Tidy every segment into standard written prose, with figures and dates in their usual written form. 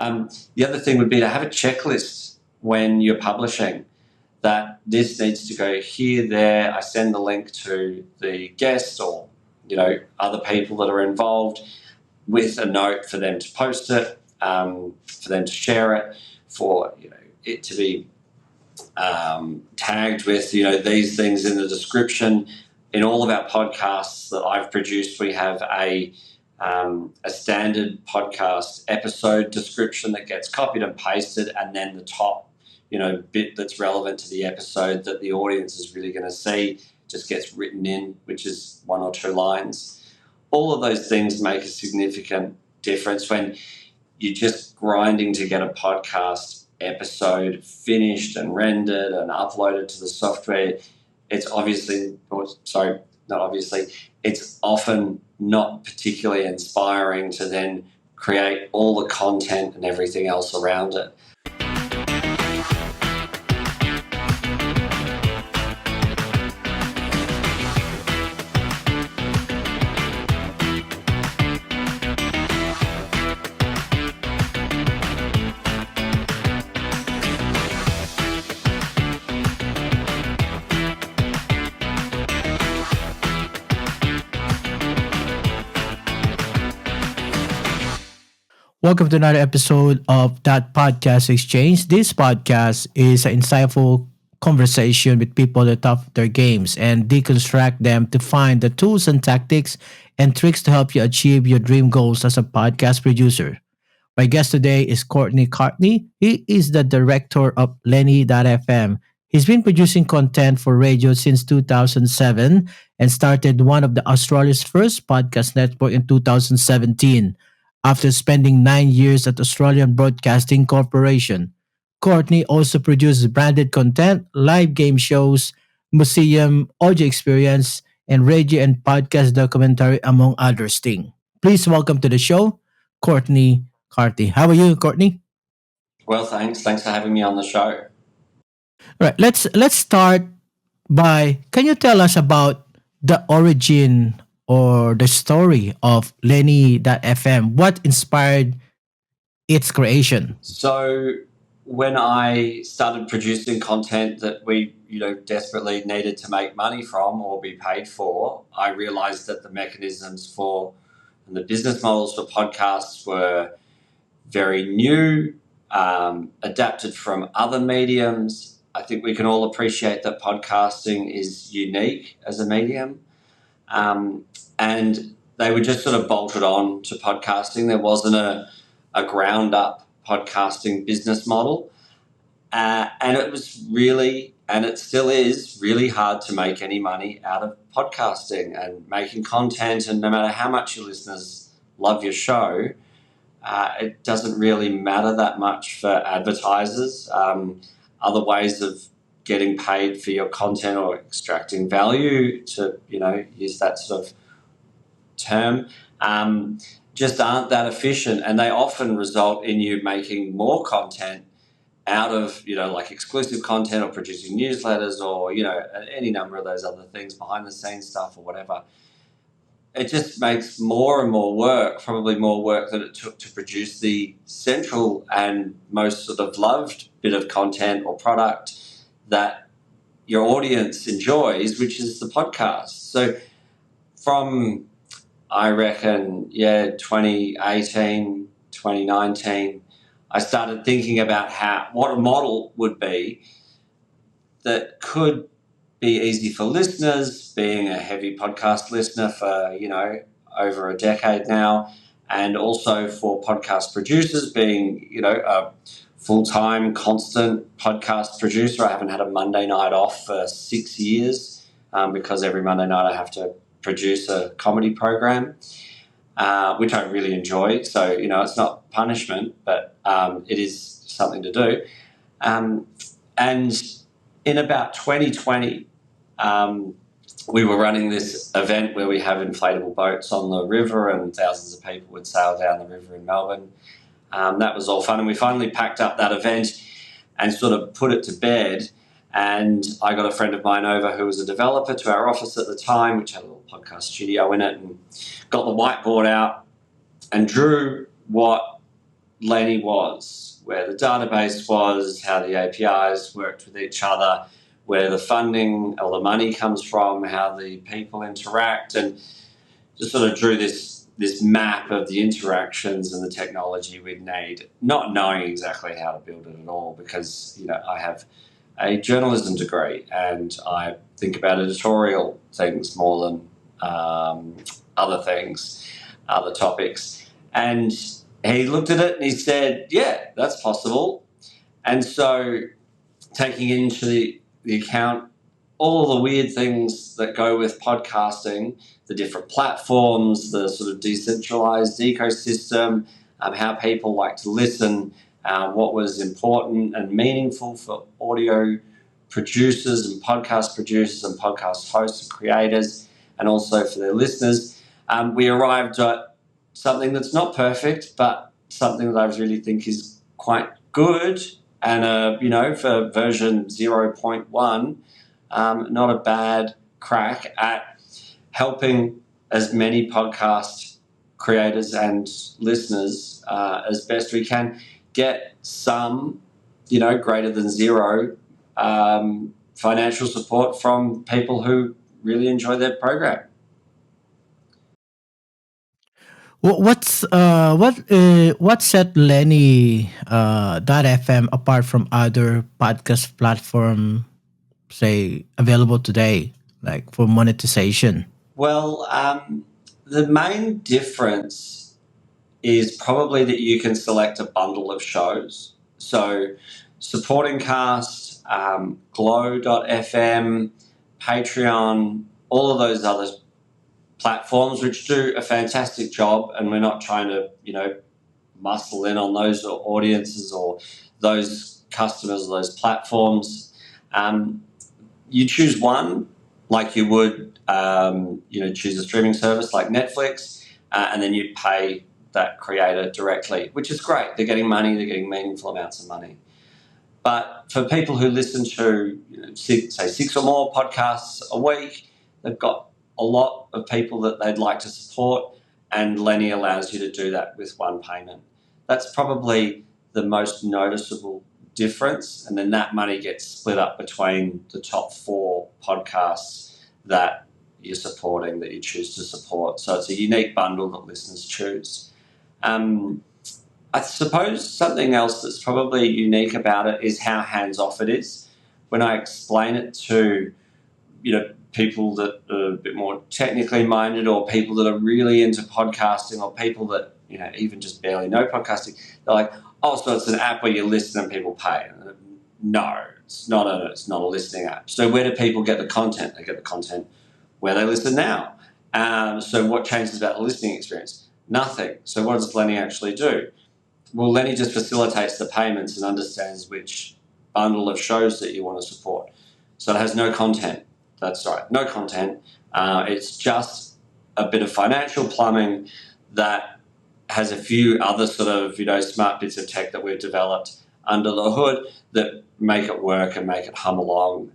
The other thing would be to have a checklist when you're publishing, that this needs to go here, there. I send the link to the guests or, other people that are involved with a note for them to post it, for them to share it, for, it to be tagged with, these things in the description. In all of our podcasts that I've produced, we have a standard podcast episode description that gets copied and pasted, and then the top, bit that's relevant to the episode that the audience is really going to see just gets written in, which is 1 or 2 lines. All of those things make a significant difference when you're just grinding to get a podcast episode finished and rendered and uploaded to the software. It's it's often not particularly inspiring to then create all the content and everything else around it. Welcome to another episode of That Podcast Exchange. This podcast is an insightful conversation with people that top their games and deconstruct them to find the tools and tactics and tricks to help you achieve your dream goals as a podcast producer. My guest today is Courtney Carthy. He is the director of Lenny.fm. He's been producing content for radio since 2007 and started one of the Australia's first podcast network in 2017 after spending 9 years at Australian Broadcasting Corporation. Courtney also produced branded content, live game shows, museum, audio experience, and radio and podcast documentary, among others things. Please welcome to the show, Courtney Carthy. How are you, Courtney? Well, thanks. Thanks for having me on the show. Right. Let's start by, can you tell us about the origin or the story of Lenny.fm? What inspired its creation? So when I started producing content that we, desperately needed to make money from or be paid for, I realized that the mechanisms for and the business models for podcasts were very new, adapted from other mediums. I think we can all appreciate that podcasting is unique as a medium. And they were just sort of bolted on to podcasting. There wasn't a ground-up podcasting business model. And it was really, and it still is, really hard to make any money out of podcasting and making content. And no matter how much your listeners love your show, it doesn't really matter that much for advertisers. Other ways of getting paid for your content or extracting value, to, use that sort of term, just aren't that efficient, and they often result in you making more content out of, like exclusive content or producing newsletters or, any number of those other things, behind the scenes stuff or whatever. It just makes more and more work, probably more work than it took to produce the central and most sort of loved bit of content or product that your audience enjoys, which is the podcast. So from, I reckon, 2018, 2019, I started thinking about what a model would be that could be easy for listeners, being a heavy podcast listener for, over a decade now, and also for podcast producers, being, a full-time, constant podcast producer. I haven't had a Monday night off for 6 years because every Monday night I have to produce a comedy program, which I really enjoy. So, it's not punishment, but it is something to do. And in about 2020, we were running this event where we have inflatable boats on the river and thousands of people would sail down the river in Melbourne. That was all fun, and we finally packed up that event and sort of put it to bed. And I got a friend of mine over who was a developer to our office at the time, which had a little podcast studio in it, and got the whiteboard out and drew what Lenny was, where the database was, how the APIs worked with each other, where the funding or the money comes from, how the people interact, and just sort of drew this map of the interactions and the technology we'd need, not knowing exactly how to build it at all, because I have a journalism degree and I think about editorial things more than other things, other topics. And he looked at it and he said, yeah, that's possible. And so taking into the account all the weird things that go with podcasting, the different platforms, the sort of decentralized ecosystem, how people like to listen, what was important and meaningful for audio producers and podcast hosts and creators, and also for their listeners. We arrived at something that's not perfect, but something that I really think is quite good. And, for version 0.1, not a bad crack at helping as many podcast creators and listeners as best we can get some, greater than zero financial support from people who really enjoy their program. What set Lenny .fm apart from other podcast platform, say, available today, like for monetization? Well, the main difference is probably that you can select a bundle of shows. So supporting cast, glow.fm, Patreon, all of those other platforms which do a fantastic job, and we're not trying to, muscle in on those audiences or those customers or those platforms. You choose one like you would, choose a streaming service like Netflix, and then you pay that creator directly, which is great. They're getting money, they're getting meaningful amounts of money. But for people who listen to, six or more podcasts a week, they've got a lot of people that they'd like to support, and Lenny allows you to do that with one payment. That's probably the most noticeable difference, and then that money gets split up between the top 4 podcasts that you're supporting, that you choose to support. So it's a unique bundle that listeners choose. I suppose something else that's probably unique about it is how hands-off it is. When I explain it to, people that are a bit more technically minded, or people that are really into podcasting, or people that, even just barely know podcasting, they're like, oh, so it's an app where you listen and people pay. No, it's not a listening app. So where do people get the content? They get the content where they listen now. So what changes about the listening experience? Nothing. So what does Lenny actually do? Well, Lenny just facilitates the payments and understands which bundle of shows that you want to support. So it has no content. That's right, no content. It's just a bit of financial plumbing that has a few other sort of, smart bits of tech that we've developed under the hood that make it work and make it hum along,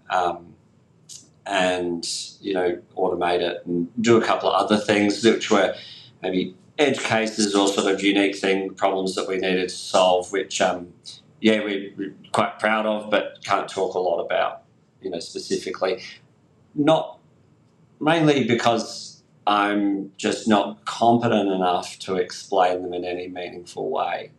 and, automate it and do a couple of other things which were maybe edge cases or sort of unique problems that we needed to solve, which, we're quite proud of, but can't talk a lot about, specifically. Not mainly because I'm just not competent enough to explain them in any meaningful way.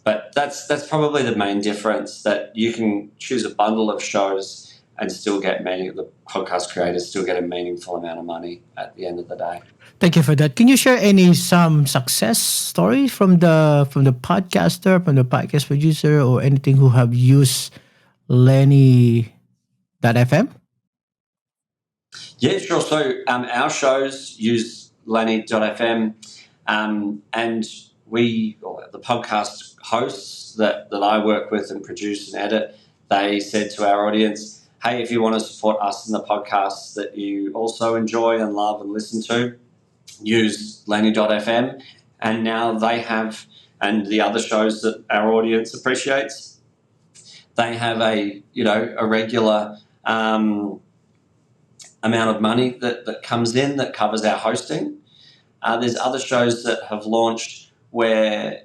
But that's probably the main difference, that you can choose a bundle of shows and still get the podcast creators still get a meaningful amount of money at the end of the day. Thank you for that. Can you share some success story from the podcaster, from the podcast producer, or anything who have used Lenny.fm? Yeah, sure. So our shows use Lenny.fm, and the podcast hosts that I work with and produce and edit, they said to our audience, hey, if you want to support us in the podcasts that you also enjoy and love and listen to, use Lenny.fm. And now they have, and the other shows that our audience appreciates, they have a regular amount of money that comes in that covers our hosting. There's other shows that have launched where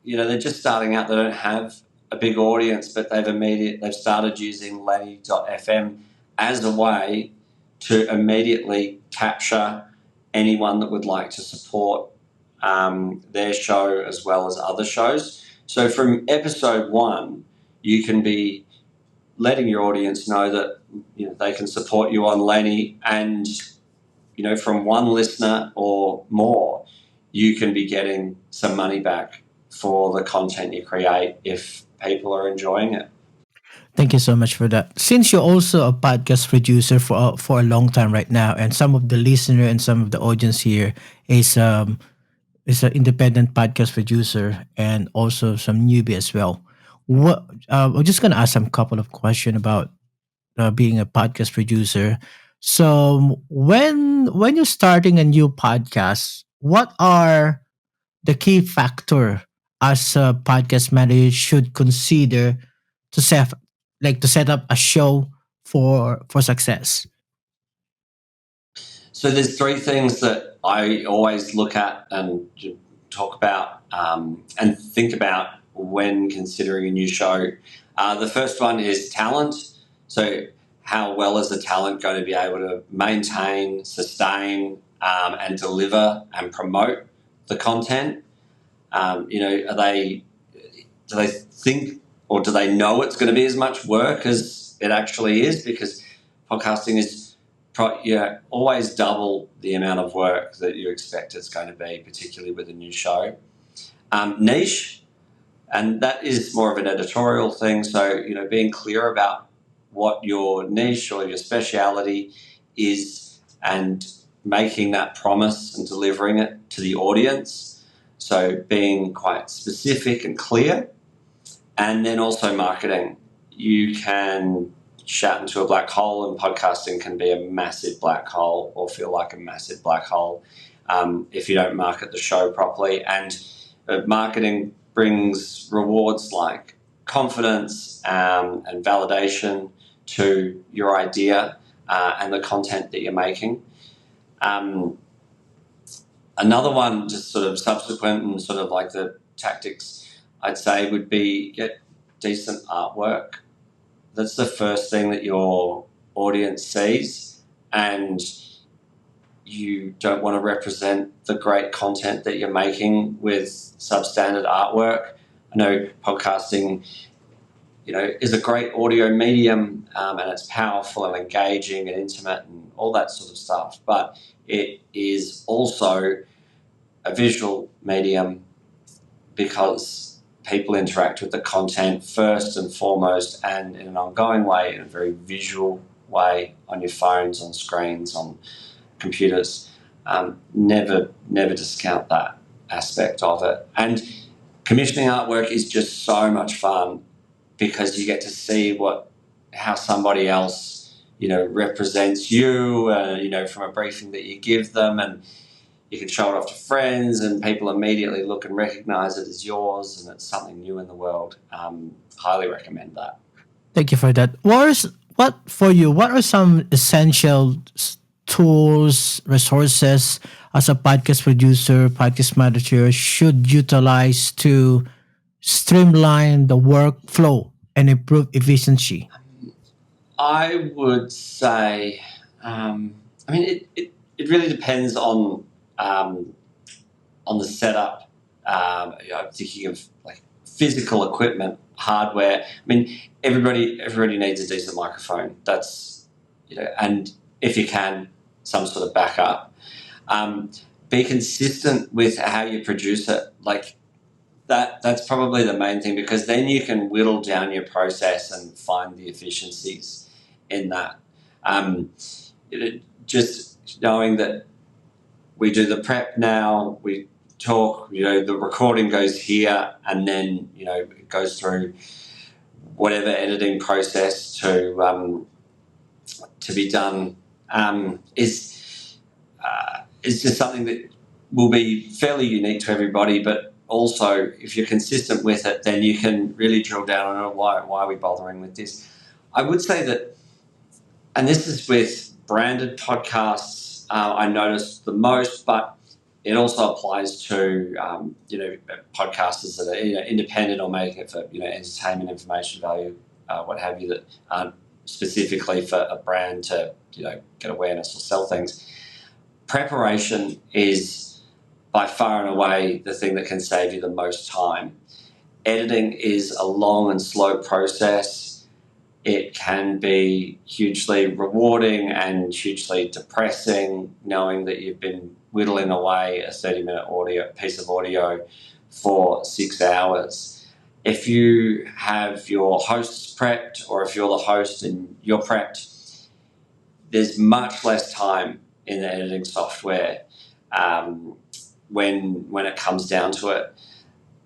they're just starting out. They don't have a big audience, but they've started using Lenny.fm as a way to immediately capture anyone that would like to support their show as well as other shows. So from episode 1, you can be letting your audience know that they can support you on Lenny, and from one listener or more, you can be getting some money back for the content you create if people are enjoying it. Thank you so much for that. Since you're also a podcast producer for a long time right now, and some of the listener and some of the audience here is an independent podcast producer and also some newbie as well. What I'm just gonna ask some couple of questions about being a podcast producer. So when you're starting a new podcast, what are the key factor as a podcast manager should consider to set up a show for success? So there's 3 things that I always look at and talk about and think about when considering a new show. The first one is talent. So how well is the talent going to be able to maintain, sustain, and deliver and promote the content? Are they do they think, or do they know it's going to be as much work as it actually is? Because podcasting is always double the amount of work that you expect it's going to be, particularly with a new show. Niche, and that is more of an editorial thing. So, being clear about what your niche or your speciality is and making that promise and delivering it to the audience. So being quite specific and clear. And then also marketing. You can shout into a black hole, and podcasting can be a massive black hole or feel like a massive black hole if you don't market the show properly. And marketing brings rewards like confidence and validation to your idea and the content that you're making. Another one, just sort of subsequent and sort of like the tactics, I'd say, would be get decent artwork. That's the first thing that your audience sees, and you don't want to represent the great content that you're making with substandard artwork. I know podcasting, is a great audio medium and it's powerful and engaging and intimate and all that sort of stuff, but it is also a visual medium because people interact with the content first and foremost and in an ongoing way, in a very visual way, on your phones, on screens, on computers. Never discount that aspect of it. And commissioning artwork is just so much fun because you get to see how somebody else, represents you, from a briefing that you give them, and you can show it off to friends and people immediately look and recognize it as yours and it's something new in the world. Highly recommend that. Thank you for that. What are some essential tools, resources as a podcast producer, podcast manager should utilize to streamline the workflow and improve efficiency? I would say, it really depends on the setup. I'm thinking of like physical equipment, hardware. I mean, everybody needs a decent microphone. That's, and if you can, some sort of backup. Be consistent with how you produce it. Like that's probably the main thing, because then you can whittle down your process and find the efficiencies in that. Just knowing that we do the prep now, we talk, the recording goes here, and then, it goes through whatever editing process to be done, is just something that will be fairly unique to everybody. But also, if you're consistent with it, then you can really drill down on why are we bothering with this. I would say that, and this is with branded podcasts, I noticed the most, but it also applies to podcasters that are independent or making it for entertainment, information value, what have you, that aren't specifically for a brand to get awareness or sell things. Preparation is by far and away the thing that can save you the most time. Editing is a long and slow process. It can be hugely rewarding and hugely depressing, knowing that you've been whittling away a 30-minute piece of audio for 6 hours. If you have your hosts prepped, or if you're the host and you're prepped, there's much less time in the editing software when it comes down to it.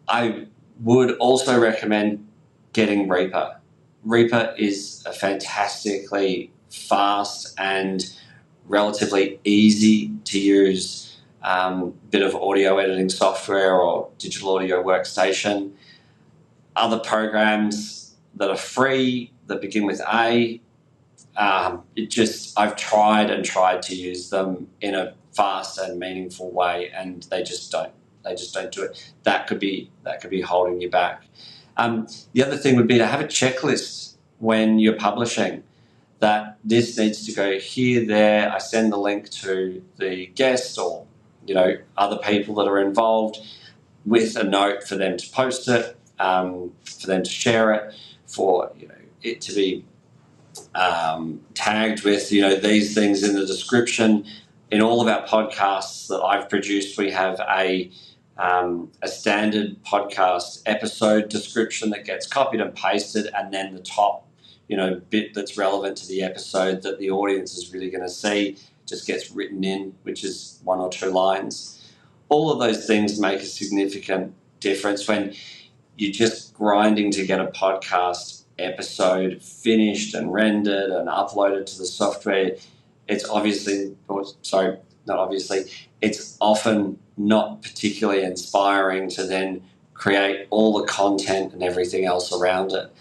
I would also recommend getting Reaper. Reaper is a fantastically fast and relatively easy to use bit of audio editing software or digital audio workstation. Other programs that are free that begin with A, I've tried to use them in a fast and meaningful way, and they just don't do it. That could be holding you back. The other thing would be to have a checklist when you're publishing, that this needs to go here, there. I send the link to the guest or other people that are involved with a note for them to post it, for them to share it, for it to be tagged with these things in the description. In all of our podcasts that I've produced, we have a standard podcast episode description that gets copied and pasted, and then the top bit that's relevant to the episode that the audience is really going to see just gets written in, which is 1 or 2 lines. All of those things make a significant difference when you're just grinding to get a podcast episode finished and rendered and uploaded to the software. It's it's often not particularly inspiring to then create all the content and everything else around it.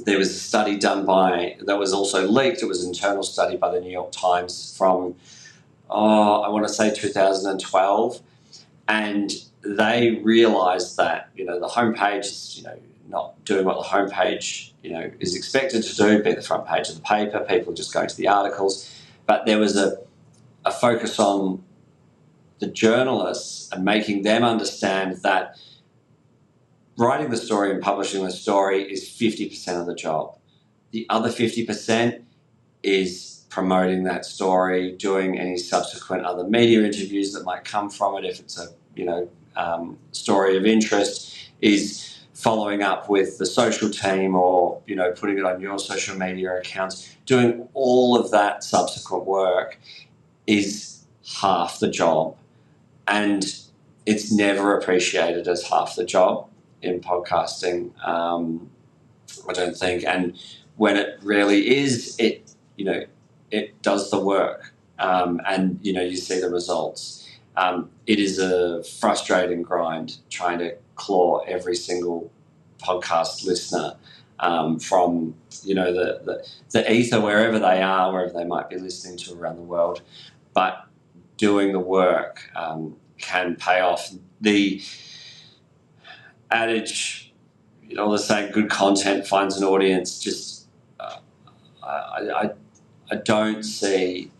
There was a study done that was also leaked. It was an internal study by the New York Times from, I want to say 2012. And they realised that, the homepage is, not doing what the homepage, is expected to do, be the front page of the paper, people just going to the articles. But there was a focus on the journalists and making them understand that writing the story and publishing the story is 50% of the job. The other 50% is promoting that story, doing any subsequent other media interviews that might come from it if it's a story of interest, is following up with the social team or putting it on your social media accounts. Doing all of that subsequent work is half the job, and it's never appreciated as half the job in podcasting, I don't think. And when it really is, it does the work, and you see the results. It is a frustrating grind trying to claw every single podcast listener from the ether, wherever they might be listening to around the world. But doing the work can pay off. The adage, the saying, good content finds an audience, just I don't see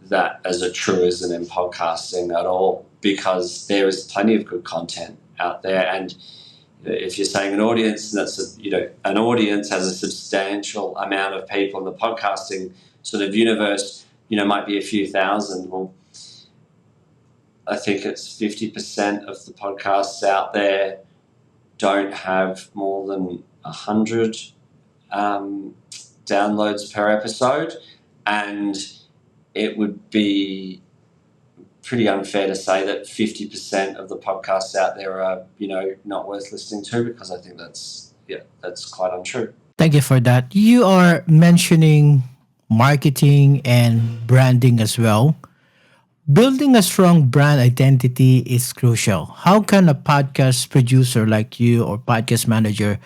that as a truism in podcasting at all, because there is plenty of good content out there. And if you're saying an audience, an audience has a substantial amount of people in the podcasting sort of universe, might be a few thousand. Well, I think it's 50% of the podcasts out there don't have more than 100 downloads per episode, and it would be pretty unfair to say that 50% of the podcasts out there are, not worth listening to, because I think that's quite untrue. Thank you for that. You are mentioning marketing and branding as well. Building a strong brand identity is crucial. How can a podcast producer like you or podcast manager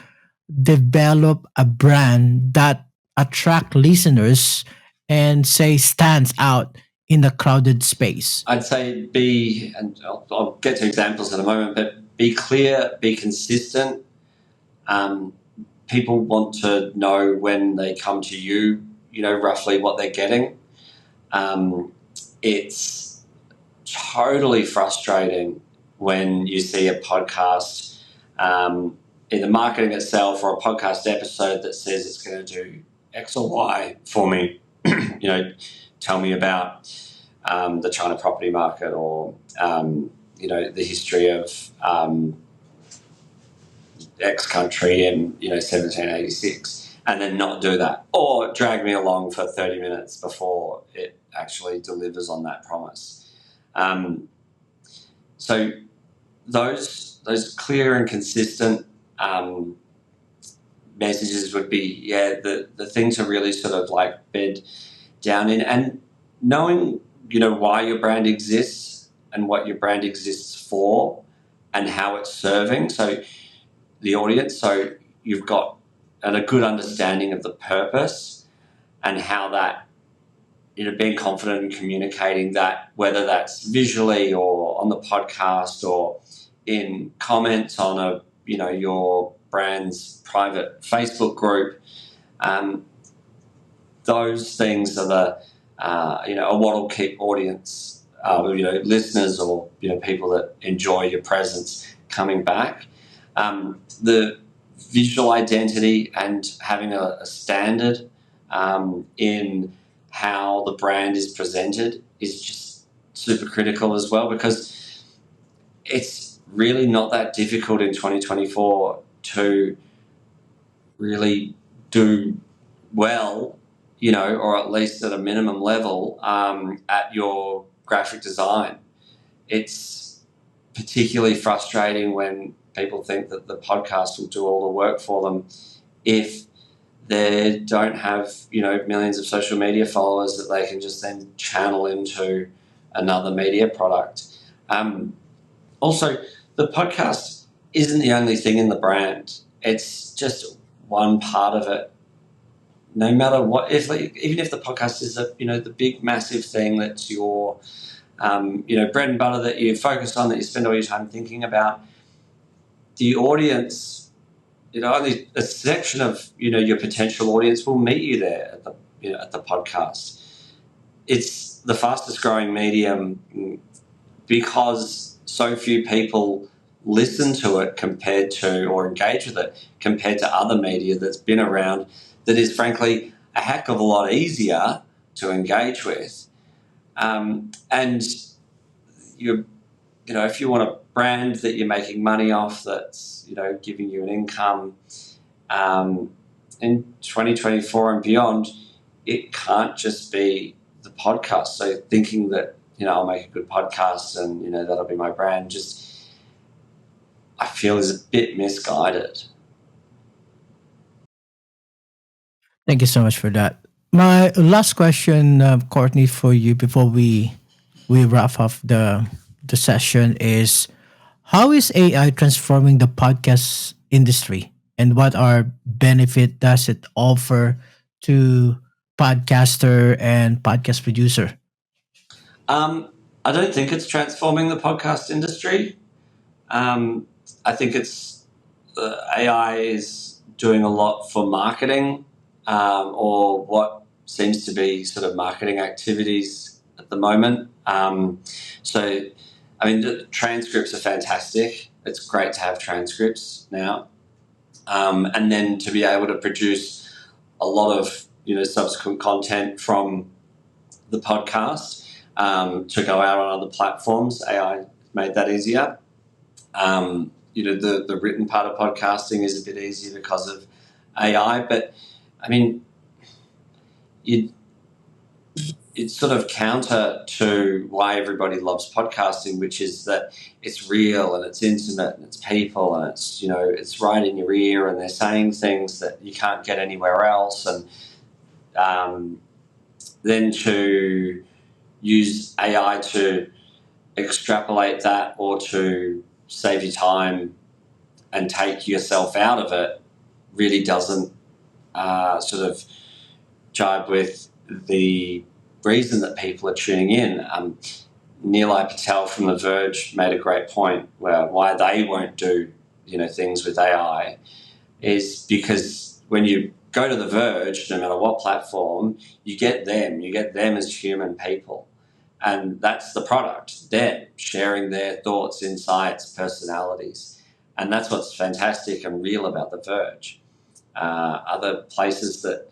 develop a brand that attract listeners and say stands out in a crowded space? I'd say and I'll get to examples in a moment, but be clear, be consistent. People want to know when they come to you, roughly what they're getting. It's totally frustrating when you see a podcast in the marketing itself or a podcast episode that says it's going to do X or Y for me. Tell me about the China property market or, the history of X country in, 1786, and then not do that, or drag me along for 30 minutes before it actually delivers on that promise. So those clear and consistent messages would be, the thing to really sort of like bed down in, and knowing, why your brand exists and what your brand exists for and how it's serving. So the audience, so you've got a good understanding of the purpose and how that, being confident in communicating that, whether that's visually or on the podcast or in comments on your brand's private Facebook group. Those things are what will keep audience, listeners or, people that enjoy your presence coming back. The visual identity and having a standard in how the brand is presented is just super critical as well, because it's really not that difficult in 2024 to really do well, or at least at a minimum level at your graphic design. It's particularly frustrating when people think that the podcast will do all the work for them if they don't have, millions of social media followers that they can just then channel into another media product. Also, the podcast isn't the only thing in the brand. It's just one part of it. No matter what, even if the podcast is the big massive thing that's your bread and butter that you focus on, that you spend all your time thinking about, the audience, only a section of your potential audience will meet you there at the podcast. It's the fastest growing medium because so few people listen to it compared to, or engage with it compared to other media that's been around, that is frankly a heck of a lot easier to engage with. And if you want a brand that you're making money off, that's, giving you an income in 2024 and beyond, it can't just be the podcast. So thinking that, I'll make a good podcast and, that'll be my brand, I feel is a bit misguided. Thank you so much for that. My last question, Courtney, for you before we wrap up the session is: how is AI transforming the podcast industry, and what are benefit does it offer to podcaster and podcast producer? I don't think it's transforming the podcast industry. I think it's AI is doing a lot for marketing, or what seems to be sort of marketing activities at the moment. The transcripts are fantastic. It's great to have transcripts now. And then to be able to produce a lot of, subsequent content from the podcast to go out on other platforms. AI made that easier. The written part of podcasting is a bit easier because of AI, but it's sort of counter to why everybody loves podcasting, which is that it's real and it's intimate and it's people and it's, it's right in your ear and they're saying things that you can't get anywhere else. And then to use AI to extrapolate that or to save you time and take yourself out of it really doesn't sort of jibe with the reason that people are tuning in. Neelai Patel from The Verge made a great point where why they won't do, things with AI is because when you go to The Verge, no matter what platform, you get them as human people. And that's the product, them sharing their thoughts, insights, personalities. And that's what's fantastic and real about The Verge. Other places that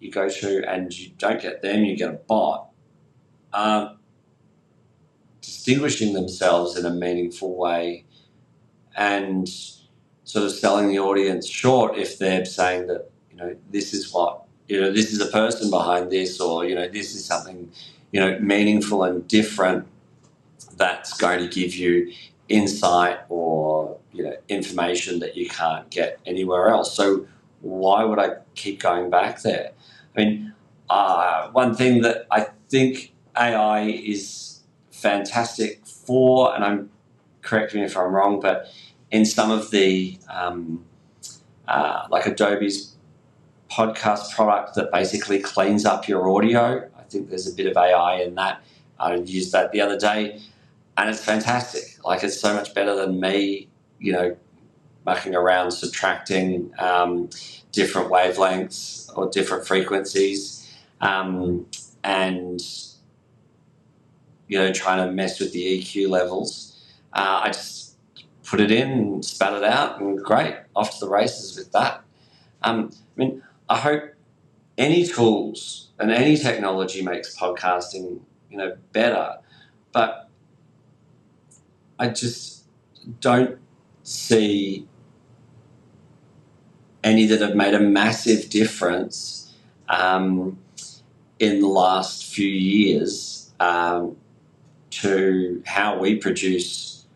you go to and you don't get them, you get a bot, distinguishing themselves in a meaningful way and sort of selling the audience short if they're saying that, this is what, this is a person behind this, or, this is something, meaningful and different that's going to give you insight or, information that you can't get anywhere else. So why would I keep going back there? I mean, one thing that I think AI is fantastic for, and correct me if I'm wrong, but in some of the, like Adobe's podcast product that basically cleans up your audio, I think there's a bit of AI in that. I used that the other day, and it's fantastic. Like, it's so much better than me, mucking around subtracting different wavelengths or different frequencies, and trying to mess with the EQ levels. I just put it in, spat it out, and great, off to the races with that. I I hope any tools and any technology makes podcasting, better, but I just don't see any that have made a massive difference in the last few years to how we produce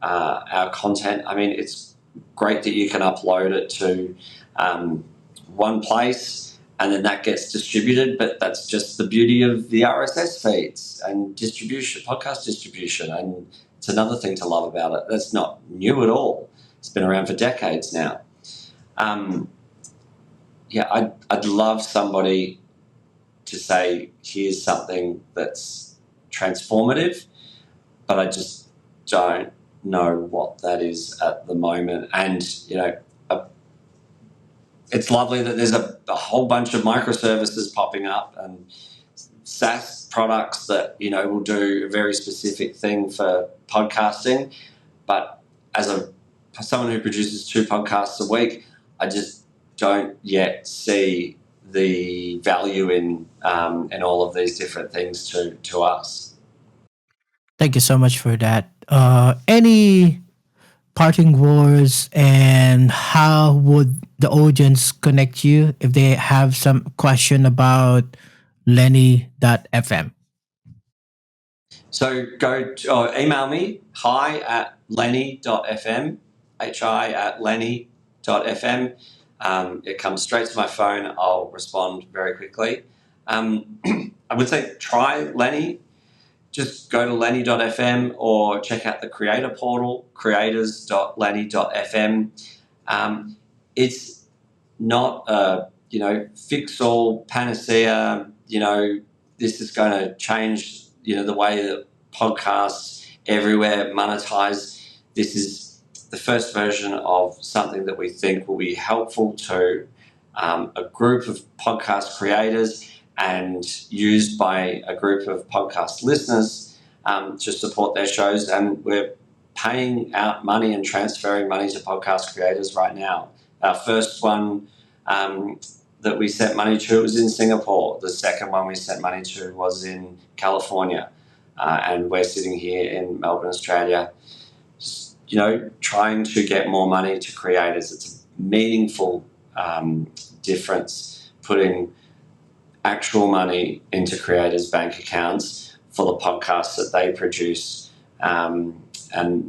our content. I mean, it's great that you can upload it to one place and then that gets distributed, but that's just the beauty of the RSS feeds and distribution, podcast distribution, and it's another thing to love about it. That's not new at all. It's been around for decades now. I'd love somebody to say, here's something that's transformative, but I just don't know what that is at the moment. And, it's lovely that there's a whole bunch of microservices popping up and SaaS products that, will do a very specific thing for podcasting. But as someone who produces 2 podcasts a week, I just don't yet see the value in all of these different things to us. Thank you so much for that. Any parting words, and how would the audience connect you if they have some question about Lenny.fm? So email me, hi@lenny.fm, hi@lenny.fm. It comes straight to my phone. I'll respond very quickly. I would say try Lenny. Just go to lenny.fm or check out the creator portal, creators.lenny.fm. It's not a, fix-all panacea, this is going to change, the way that podcasts everywhere monetize. This is the first version of something that we think will be helpful to a group of podcast creators and used by a group of podcast listeners to support their shows. And we're paying out money and transferring money to podcast creators right now. Our first one that we sent money to was in Singapore. The second one we sent money to was in California. And we're sitting here in Melbourne, Australia, just, trying to get more money to creators. It's a meaningful difference putting actual money into creators' bank accounts for the podcasts that they produce and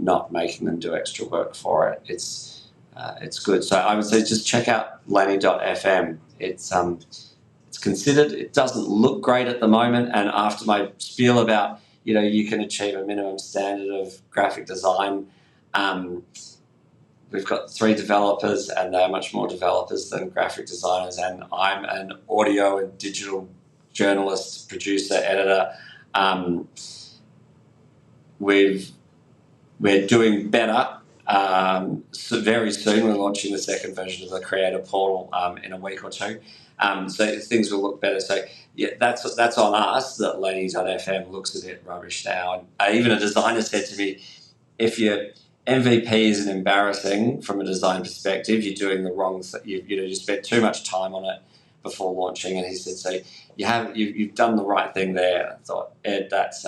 not making them do extra work for it. It's good. So I would say just check out lenny.fm. It's considered. It doesn't look great at the moment, and after my spiel about you can achieve a minimum standard of graphic design, we've got 3 developers, and they're much more developers than graphic designers, and I'm an audio and digital journalist, producer, editor. Um, we're doing better. So very soon, we're launching the second version of the creator portal in a week or two. So things will look better. So yeah, that's on us that Lenny.fm looks a bit rubbish now. And even a designer said to me, if your MVP isn't embarrassing from a design perspective, you're doing the wrong. You spent too much time on it before launching. And he said, so you've done the right thing there. I thought, Ed, that's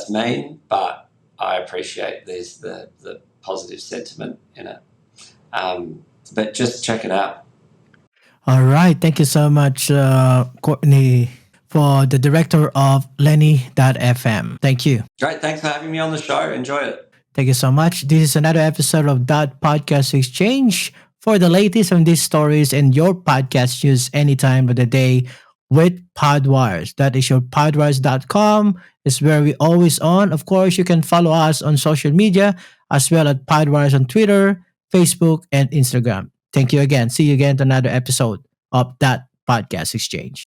mean, but I appreciate there's the positive sentiment in it. But just check it out. All right. Thank you so much, Courtney, for the director of Lenny.fm. Thank you. Great. Thanks for having me on the show. Enjoy it. Thank you so much. This is another episode of Dot Podcast Exchange for the latest on these stories and your podcast news anytime of the day with Podwires. That is your podwires.com. Is where we always on. Of course, you can follow us on social media as well at Podwires on Twitter, Facebook, and Instagram. Thank you again. See you again to another episode of That Podcast Exchange.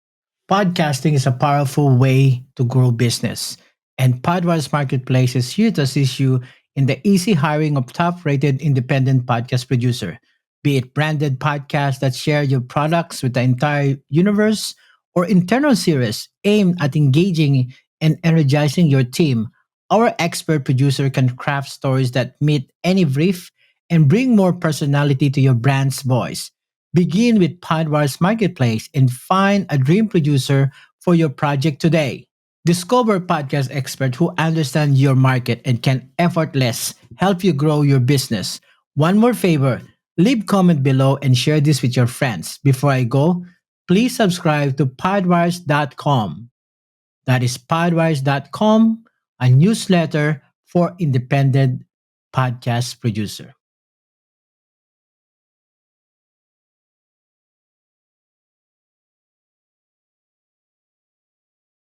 Podcasting is a powerful way to grow business, and Podwise Marketplace is here to assist you in the easy hiring of top-rated independent podcast producer, be it branded podcasts that share your products with the entire universe or internal series aimed at engaging and energizing your team. Our expert producer can craft stories that meet any brief and bring more personality to your brand's voice. Begin with Podwise Marketplace and find a dream producer for your project today. Discover podcast experts who understand your market and can effortless help you grow your business. One more favor, leave comment below and share this with your friends. Before I go, please subscribe to podwires.com. That is podwires.com, a newsletter for independent podcast producer.